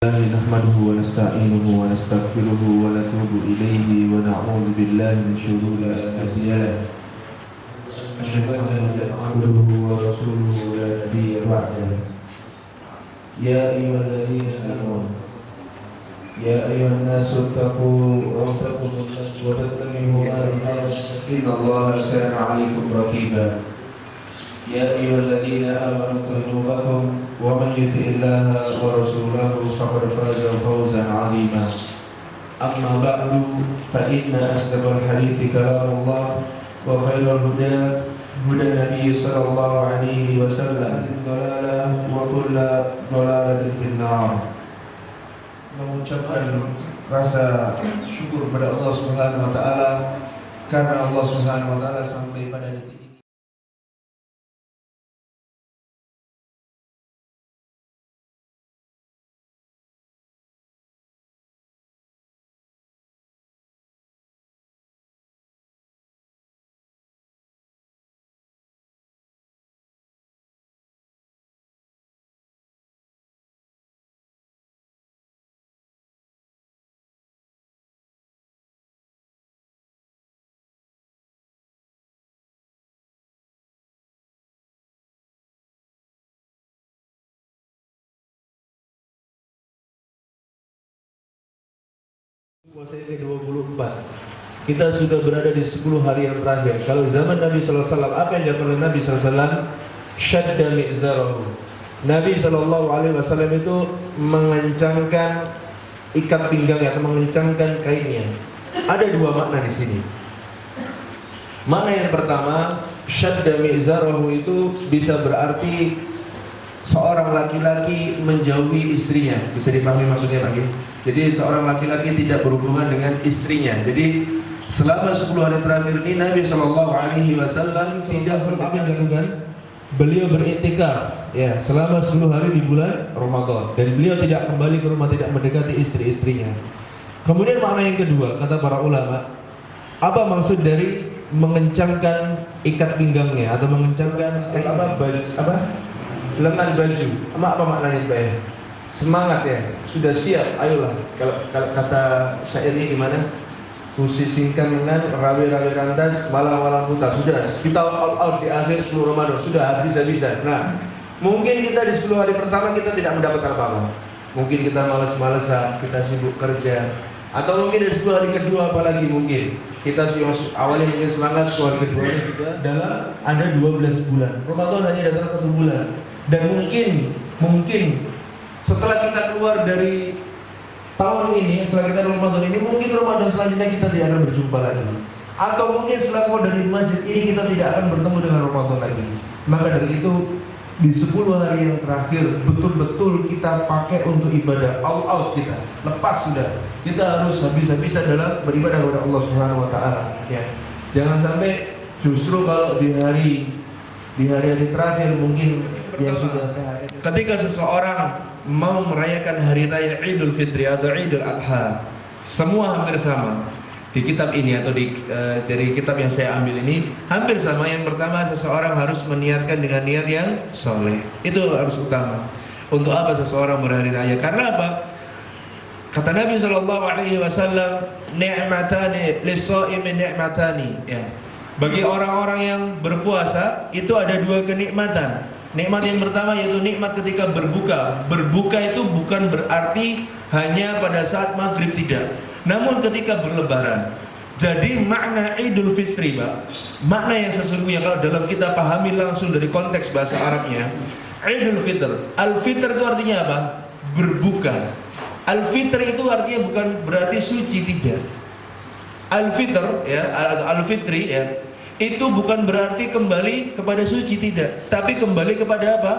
نحمده ونستعينه ونستغفره ونتوب إليه ونعوذ بالله من شرور أنفسنا أشهد أن لا إله إلا عبده ورسوله لا نبي بعده يا أيها الذين آمنوا يا أيها الناس اتقوا ربكم وبث منهما رجالا إن الله كان عليكم رقيبا يا أيها الذين آمنوا اتقوا ربكم ومن يطع الله ورسوله فقد فاز فوزا عظيما أما بعد فإن أصدق الحديث كلام الله وخير الهدى هدى النبي صلى الله عليه وسلم ضلالة وكل ضلالة في النار. Mengucapkan rasa syukur kepada Allah Subhanahu wa taala karena Allah Subhanahu wa taala sampai pada detik ini puasa yang ke-24. Kita sudah berada di 10 hari yang terakhir. Kalau zaman Nabi sallallahu alaihi wasallam, apa yang dilakukan oleh Nabi sallallahu alaihi wasallam? Syadda mi'zarahu. Nabi sallallahu alaihi wasallam itu mengencangkan ikat pinggangnya atau mengencangkan kainnya. Ada dua makna di sini. Makna yang pertama, syadda mi'zarahu itu bisa berarti seorang laki-laki menjauhi istrinya. Bisa dipahami maksudnya lagi? Jadi seorang laki-laki tidak berhubungan dengan istrinya. Jadi selama 10 hari terakhir ini Nabi Shallallahu Alaihi Wasallam tidak apa yang dilakukan? Beliau beriktikaf ya selama 10 hari di bulan Ramadan dan beliau tidak kembali ke rumah, tidak mendekati istri-istrinya. Kemudian makna yang kedua kata para ulama, apa maksud dari mengencangkan ikat pinggangnya atau mengencangkan lengan baju? Apa maknanya Pak ya? Semangat ya, sudah siap, ayolah. Kalau kata syairnya gimana? Kusisingkan dengan rawi-rawi rantas, malam-malam buta. Sudah, kita all out di akhir 10 Ramadan, sudah habis-habisan. Nah, mungkin kita di 10 hari pertama kita tidak mendapatkan apa-apa. Mungkin kita malas-malasan, kita sibuk kerja. Atau mungkin di 10 hari kedua apalagi mungkin kita awalnya mungkin semangat, 10 hari kedua sudah dalam ada 12 bulan. Ramadan hanya datang 1 bulan. Dan mungkin setelah kita keluar dari tahun ini, setelah kita Ramadan ini, mungkin Ramadan selanjutnya kita tidak akan berjumpa lagi. Atau mungkin setelah keluar dari masjid ini kita tidak akan bertemu dengan Ramadan lagi. Maka dari itu di 10 hari yang terakhir betul-betul kita pakai untuk ibadah, all out kita, lepas sudah. Kita harus habis-habisan dalam beribadah kepada Allah Subhanahu wa taala ya. Jangan sampai justru kalau di hari-hari terakhir mungkin yang sudah ketika seseorang mau merayakan hari raya Idul Fitri atau Idul Adha, semua hampir sama di kitab ini atau dari kitab yang saya ambil ini hampir sama. Yang pertama, seseorang harus meniatkan dengan niat yang soleh, itu harus utama. Untuk apa seseorang berhari raya? Karena apa? Kata Nabi Shallallahu Alaihi Wasallam, ni'matani lis-shaimi ni'matani ya. Bagi orang-orang yang berpuasa itu ada 2 kenikmatan. Nikmat yang pertama yaitu nikmat ketika berbuka. Berbuka itu bukan berarti hanya pada saat maghrib, tidak. Namun ketika berlebaran. Jadi makna Idul Fitri, Pak, makna yang sesungguhnya kalau dalam kita pahami langsung dari konteks bahasa Arabnya, Idul Fitr. Al-Fitr itu artinya apa? Berbuka. Al-Fitr itu artinya bukan berarti suci, tidak. Al-Fitr ya, Al-Fitri ya, itu bukan berarti kembali kepada suci, tidak, tapi kembali kepada apa?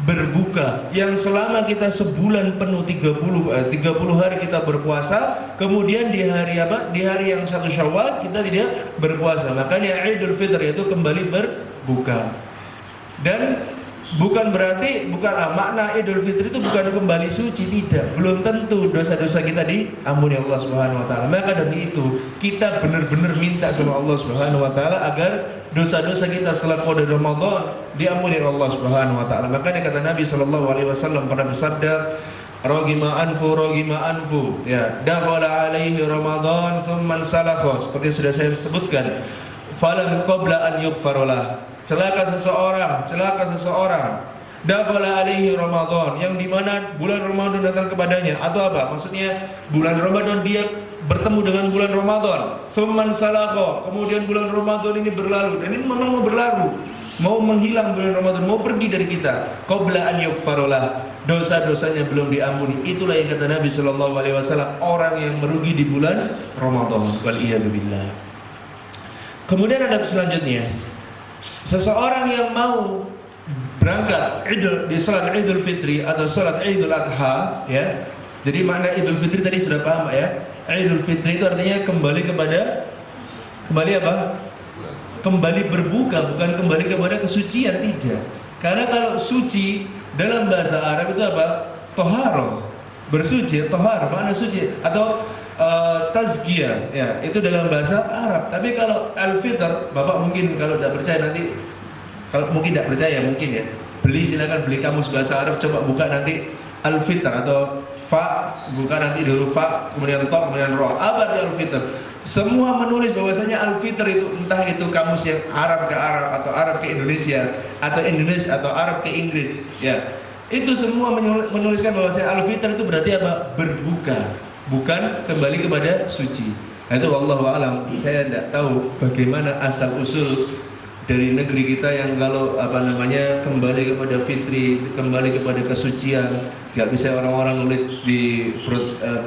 Berbuka. Yang selama kita sebulan penuh 30 hari kita berpuasa, kemudian di hari apa? Di hari yang 1 Syawal kita tidak berpuasa. Makanya Idul Fitr itu kembali berbuka. Dan bukan berarti makna Idul Fitri itu bukan kembali suci, tidak. Belum tentu dosa-dosa kita diampuni Allah Subhanahu wa taala. Maka dari itu kita benar-benar minta sama Allah Subhanahu wa taala agar dosa-dosa kita setelah qada Ramadan diampuni Allah Subhanahu wa taala. Makanya kata Nabi sallallahu alaihi wasallam pernah bersabda, Ragima anfu. Ya, dakhala alaihi Ramadan thumma salakha. Seperti sudah saya sebutkan. Falam qabla an yughfarolah. Celaka seseorang. Dakhala alaihi Ramadan, yang dimana bulan Ramadan datang kepadanya. Atau apa? Maksudnya bulan Ramadan dia bertemu dengan bulan Ramadan. Thumma salakha. Kemudian bulan Ramadan ini berlalu, dan ini memang mau berlalu, mau menghilang bulan Ramadan, mau pergi dari kita. Qabla an yughfarolah. Dosa-dosanya belum diampuni. Itulah yang kata Nabi sallallahu alaihi wasallam, orang yang merugi di bulan Ramadan. Wal iyad billah. Kemudian ada selanjutnya, seseorang yang mau berangkat di salat Idul Fitri atau salat Idul Adha, ya. Jadi makna Idul Fitri tadi sudah paham ya. Idul Fitri itu artinya kembali apa? Kembali berbuka, bukan kembali kepada kesucian, tidak. Karena kalau suci dalam bahasa Arab itu apa? Toharo, bersuci, toharo, makna suci, atau tazkiyah, ya, itu dalam bahasa Arab. Tapi kalau al-fitr, Bapak mungkin kalau tidak percaya nanti, kalau mungkin tidak percaya mungkin ya, silakan beli kamus bahasa Arab, coba buka nanti al-fitr atau fa, buka nanti dulu fa, kemudian to, kemudian ro. Apa arti al-fitr? Semua menulis bahwasanya al-fitr itu entah itu kamus yang Arab ke Arab atau Arab ke Indonesia atau Indonesia atau Arab ke Inggris, ya. Itu semua menuliskan bahwasanya al-fitr itu berarti apa? Berbuka, bukan kembali kepada suci. Nah, itu wallahu alam. Saya tidak tahu bagaimana asal usul dari negeri kita yang kalau kembali kepada fitri, kembali kepada kesucian. Gak bisa orang-orang nulis di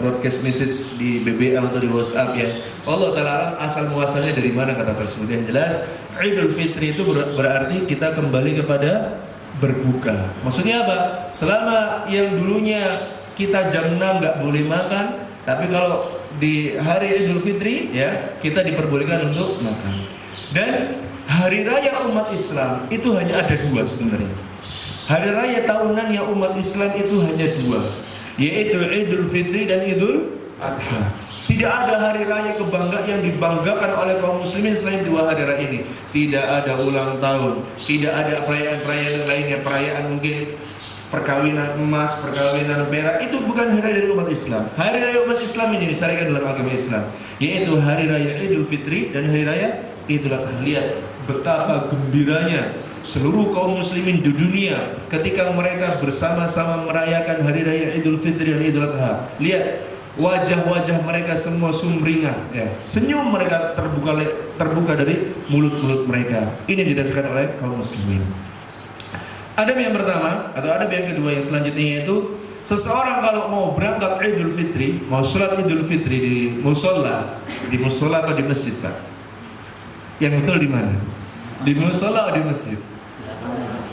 broadcast message di BBM atau di WhatsApp, ya. Allah Ta'ala asal muasalnya dari mana kata tersebut. Yang jelas Idul Fitri itu berarti kita kembali kepada berbuka. Maksudnya apa? Selama yang dulunya kita jam 6 gak boleh makan, tapi kalau di hari Idul Fitri, ya, kita diperbolehkan untuk makan. Dan hari raya umat Islam itu hanya ada dua sebenarnya. Hari raya tahunan yang umat Islam itu hanya dua, yaitu Idul Fitri dan Idul Adha. Tidak ada hari raya kebanggaan yang dibanggakan oleh kaum muslimin selain dua hari raya ini. Tidak ada ulang tahun, tidak ada perayaan-perayaan lainnya, perayaan mungkin perkawinan emas, perkawinan perak, itu bukan hari raya dari umat Islam. Hari raya umat Islam ini disyariatkan dalam agama Islam, yaitu hari raya Idul Fitri dan hari raya Idul Adha. Lihat betapa gembiranya seluruh kaum muslimin di dunia ketika mereka bersama-sama merayakan hari raya Idul Fitri dan Idul Adha. Lihat wajah-wajah mereka semua sumringah, ya. Senyum mereka terbuka dari mulut-mulut mereka. Ini didasarkan oleh kaum muslimin. Adab yang pertama atau adab yang kedua yang selanjutnya yaitu seseorang kalau mau berangkat Idul Fitri, mau sholat Idul Fitri di musola atau di masjid, Pak? Yang betul di mana? Di musola atau di masjid?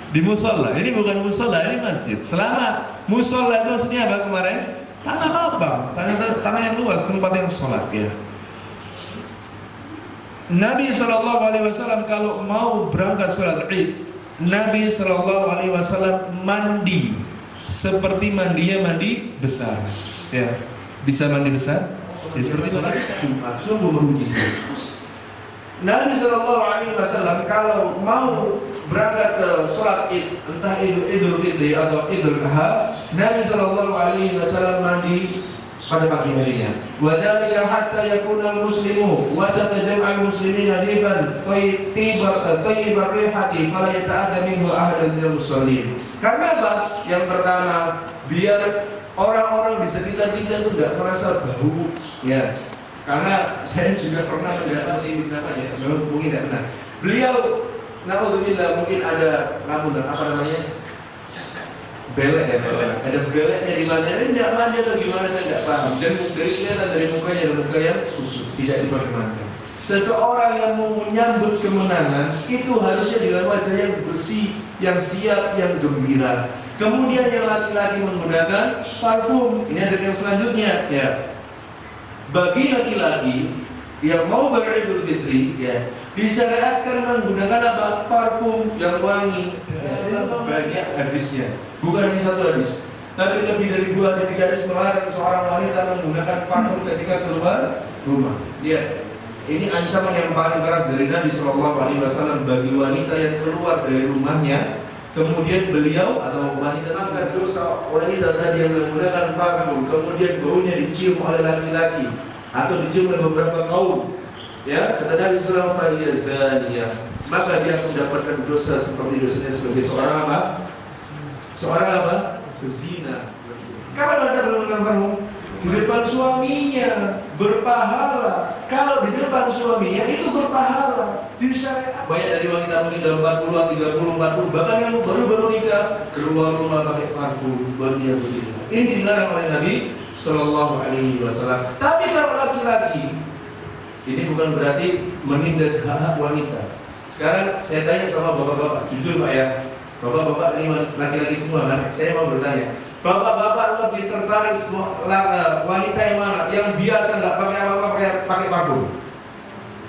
Di musola. Ini bukan musola, ini masjid. Selama musola itu maksudnya apa kemarin? Tanah lapang, tanah yang luas, tempat yang sholat, ya. Nabi SAW kalau mau berangkat sholat Id, Nabi SAW mandi seperti mandi besar, ya. Bisa mandi besar? Ya, seperti mandi besar. Sungguh merugi. Nabi SAW kalau mau berangkat ke sholat Id, entah Idul Fitri atau Idul Adha, Nabi SAW mandi pada pagi harinya. Wa dzalika hatta yakuna al-muslimu wasata jam'al muslimin halifan thayyibar rihati fala yata'adda minhu ahadun minal musallin. Karena apa? Yang pertama, biar orang-orang di sekitar kita itu tidak merasa bau, ya. Karena saya juga pernah mendatangi namanya, mungkin tidak pernah. Beliau naudzubillah mungkin ada belek, ya, ada beleknya di mana, ini tidak mandi atau gimana saya tidak paham. Dan dari kelihatan dari mukanya ada muka yang kusut, tidak diperkenankan. Seseorang yang mau menyambut kemenangan itu harusnya dengan wajah yang bersih, yang siap, yang gembira. Kemudian yang laki-laki menggunakan parfum. Ini ada yang selanjutnya, ya. Bagi laki-laki yang mau beridul fitri, ya, disyariatkan menggunakan apa? Parfum yang wangi. Ya, itu banyak hadisnya. Bukan hanya satu hadis, tapi lebih dari 2 atau 3 hadis melarang seorang wanita menggunakan parfum ketika keluar rumah. Lihat, ini ancaman yang paling keras dari Nabi SAW bagi wanita yang keluar dari rumahnya kemudian beliau atau wanita maka dosa wanita tadi yang menggunakan parfum, kemudian baunya dicium oleh laki-laki atau dicium oleh beberapa kaum, ya kata Nabi Sallallahu Alaihi Wasallam, maka dia mendapatkan dosa seperti dosanya sebagai seorang apa? Seorang apa? Pezina. Kapan wanita menggunakan parfum? Di depan suaminya berpahala. Kalau di depan suaminya itu berpahala. Di syariat banyak dari wanita mungkin dalam 40, 30, 40, bahkan yang baru-baru nikah keluar rumah pakai parfum, buat dia berzina. Ini dilarang oleh Nabi Sallallahu Alaihi Wasallam. Tapi kalau laki-laki, ini bukan berarti menindas hak-hak wanita. Sekarang saya tanya sama bapak-bapak, jujur Pak ya, bapak-bapak ini laki-laki semua kan? Saya mau bertanya. Bapak-bapak lebih tertarik semua wanita yang mana? Yang biasa nggak pakai apa-apa, pakai parfum.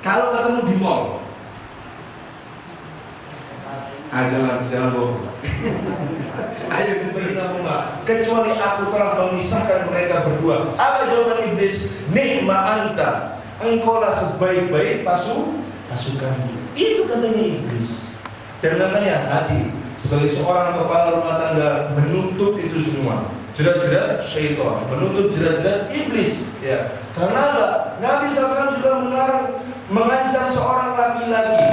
Kalau ketemu di mall, jangan bohong. Ayo jujur kamu nggak? Kecuali aku telah memisahkan mereka berdua. Apa jawaban iblis? Nikma anta, engkaulah sebaik-baik pasukan. Itu katanya iblis. Dan namanya hati. Sebagai seorang kepala rumah tangga menuntut itu semua, jerat-jerat syaitan, menuntut jerat-jerat iblis. Ya. Karena apa? Nabi SAW juga mengancam seorang laki-laki.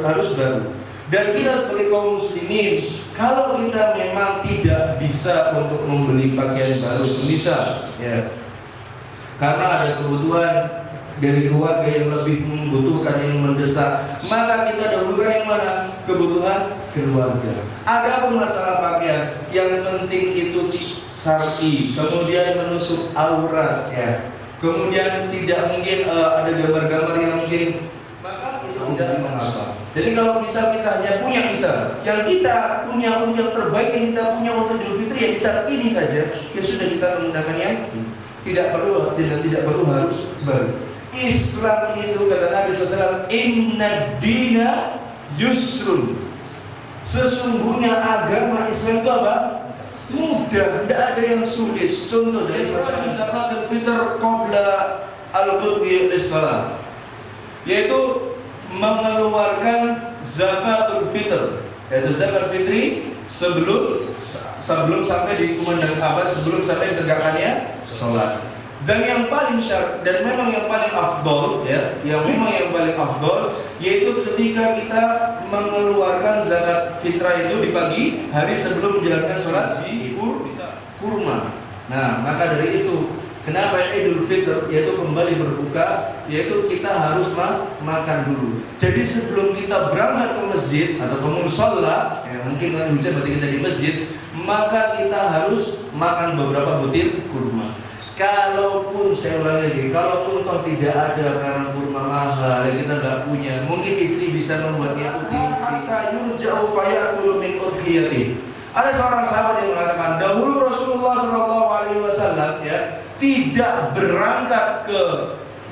Harus baru. Dan kita sebagai kaum muslimin, kalau kita memang tidak bisa untuk membeli pakaian baru, semisal ya, karena ada kebutuhan dari keluarga yang lebih membutuhkan, yang mendesak, maka kita dahulukan yang mana? Kebutuhan keluarga. Adapun masalah pakaian, yang penting itu syar'i, kemudian menutup aurat ya, kemudian tidak mungkin ada gambar-gambar yang mungkin, maka itu tidak mengapa. Jadi kalau misal kita hanya punya misal yang kita punya yang terbaik yang kita punya untuk Idul Fitri, ya misal ini saja, ya sudah kita menggunakan yang tidak perlu harus baru. Islam itu kata Nabi SAW, Inna dina yusrun. Sesungguhnya agama Islam itu apa? Mudah, tidak ada yang sulit. Contoh dari masalah zakat al-fitr qabla al-qudhi lis-salat, yaitu mengeluarkan zakatul fitr, yaitu zakat fitri sebelum sampai dikumandangkan apa, sebelum sampai tegakkannya sholat. Dan yang paling dan memang yang paling afdol ya, yang paling afdol yaitu ketika kita mengeluarkan zakat fitrah itu di pagi hari sebelum menjalankan sholat di kurma. Nah, maka dari itu kenapa Idul Fitr yaitu kembali berbuka, yaitu kita harus makan dulu. Jadi sebelum kita berangkat ke masjid atau ke musholla, ya mungkin hujan berarti kita di masjid, maka kita harus makan beberapa butir kurma. Kalaupun saya ulang lagi, kalaupun toh tidak ada karena kurma mahal yang kita nggak punya, mungkin istri bisa membuatnya jauh fayakul min udhiyati. Ada seorang sahabat yang mengatakan, dahulu Rasulullah SAW ya tidak berangkat ke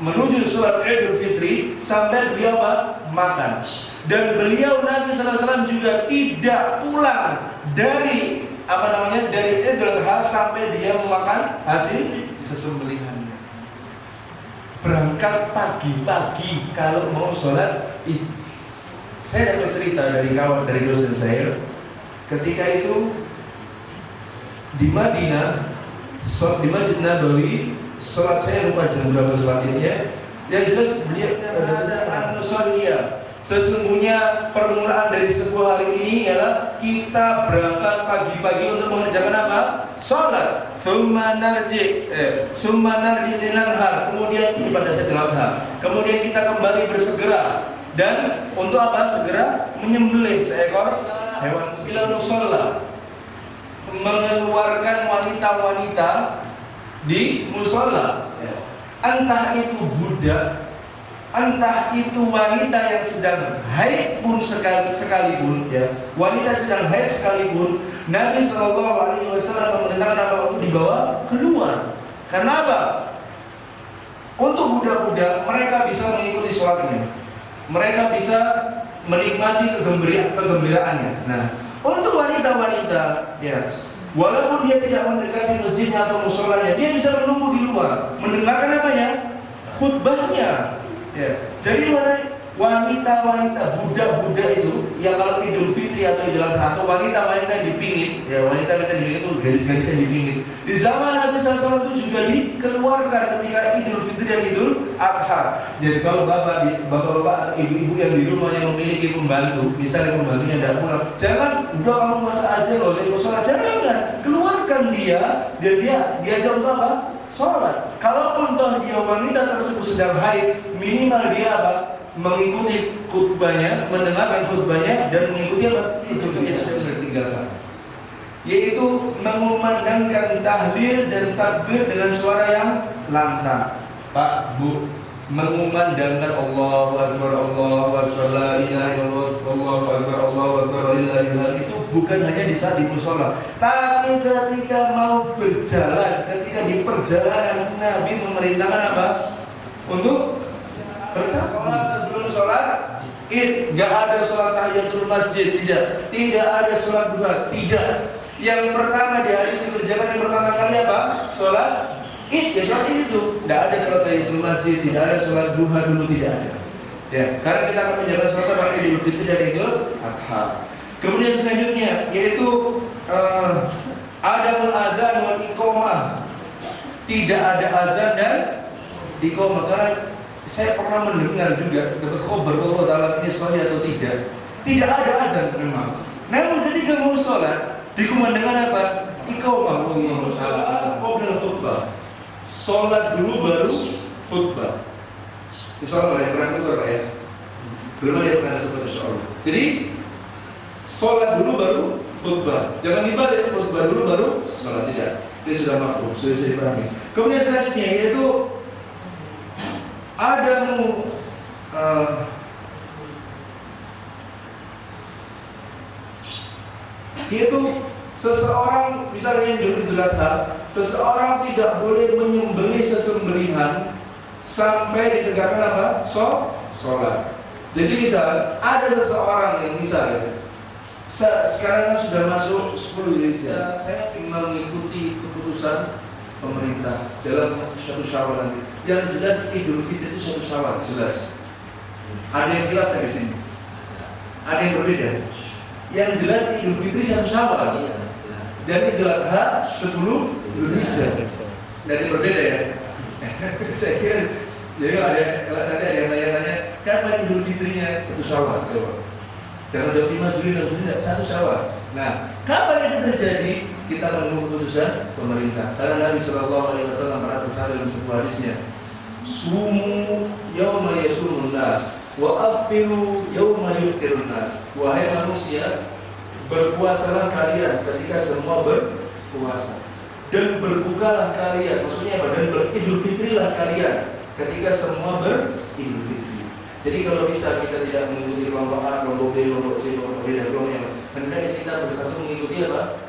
menuju sholat Idul Fitri sampai beliau makan. Dan beliau Nabi SAW juga tidak pulang dari dari Idul Adha sampai dia memakan hasil sesembelihannya. Berangkat pagi-pagi kalau mau sholat Id. Saya dapat cerita dari dosen saya, ketika itu di Madinah, di Masjid Nabawi, sholat saya lupa jam berapa sholatnya. Yang jelas beliau ada sesungguhnya permulaan dari sebuah hari ini ialah kita berangkat pagi-pagi untuk mengerjakan apa? Sholat. Summa narji dinanhar. Kemudian pada setelah kemudian kita kembali bersegera. Dan untuk apa? Segera menyembelih seekor hewan silau sholat, mengeluarkan wanita-wanita di musola, entah itu budak, entah itu wanita yang sedang haid pun sekalipun, ya, wanita sedang haid sekalipun, Nabi SAW memerintahkan apa untuk dibawa keluar. Karena apa? Untuk budak-budak mereka bisa mengikuti sholatnya, mereka bisa menikmati kegembiraannya. Nah, untuk wanita-wanita, ya, Walaupun dia tidak mendekati masjidnya atau musholanya, dia bisa menunggu di luar, mendengarkan apanya? Khutbahnya. Ya. Jadi wanita-wanita, budak-budak itu yang kalau Idul Fitri atau Idul Adha, atau wanita-wanita dipingit, ya wanita-wanita dipingit itu gadis-gadisnya dipingit. Di zaman Nabi SAW itu juga dikeluarkan ketika Idul Fitri dan Idul Adha. Jadi kalau bapak-bapak atau ibu-ibu yang di rumahnya memiliki pembantu, misalnya pembantunya tidak pulang, jangan udah kamu puasa aja loh, saya sholat, jangan, keluarkan dia dan dia diajak untuk apa? Sholat. Kalaupun toh dia wanita tersebut sedang haid, minimal dia apa? Mengikuti khutbahnya, mendengarkan khutbahnya dan mengikuti apa? Itu yang sudah ditinggalkan. Yaitu mengumandangkan tahlil dan takbir dengan suara yang lantang. Pak, Bu, mengumandangkan Allahu Akbar, la ilaha illallah, Allahu Akbar, la ilaha illallah itu bukan hanya di saat di mushola, tapi ketika mau berjalan, ketika di perjalanan Nabi memerintahkan apa? Untuk bertasawuf sebelum sholat id, nggak ada sholat tahiyatul masjid, tidak ada sholat duha, tidak. Yang pertama di hari itu dikerjakan yang pertama kali apa? Sholat id, ya sholat id itu, tidak ada sholat tahiyatul masjid, tidak ada sholat duha dulu, tidak ada. Ya, karena kita akan menjalankan sholat pada Idul Fitri dan Idul Adha. Kemudian selanjutnya yaitu adamul adzan wal iqamah, tidak ada azan dan iqamah. Karena saya pernah mendengar juga dapat khabar bahwa dalam ini sahih atau tidak ada azan memang. Namun ketika mau sholat dikumandangkan apa? Iqamah, sholat qabla khutbah. Sholat dulu baru khutbah. Insyaallah ya, pernah khutbah Pak ya? Belum ada yang pernah khutbah insyaallah. Jadi sholat dulu baru khutbah. Jangan dibalik, khutbah dulu baru sholat, tidak. Ini sudah mafhum, sudah bisa dipahami. Kemudian selanjutnya yaitu adamu yaitu seseorang misalnya di Idul Adha, seseorang tidak boleh menyembelih sesembelihan sampai ditegakkan apa? Sholat. Jadi misal ada seseorang yang misalnya sekarang sudah masuk 10 Dzulhijjah, saya ingin mengikuti keputusan pemerintah dalam 1 Syawal nanti. Yang jelas Idul Fitri itu 1 Syawal, jelas. Ada yang khilaf dari sini? Ada yang berbeda? Yang jelas Idul Fitri 1 Syawal dan Idul Adha 10 Dzulhijjah. Dan yang berbeda ya? Saya kira jadi kalau nanti ada yang tanya-tanya, kapan Idul Fitrinya 1 Syawal? Coba. Jangan jawab 5 Juli dan Juli, 1 Syawal. Nah, kapan itu terjadi? Kita menunggu keputusan pemerintah. Karena Nabi SAW pernah bersabda dalam sebuah hadisnya, sumu yauma yasumun nas wa aftiru yauma yuftirun nas. Wahai manusia, berpuasalah kalian ketika semua berpuasa, dan berbukalah kalian, maksudnya apa? Dan beridul fitrilah kalian ketika semua beridul fitri. Jadi kalau bisa kita tidak mengikuti kelompok A, kelompok B, kelompok C, kelompok D dan kelompok yang hendaknya kita bersatu mengikuti apa?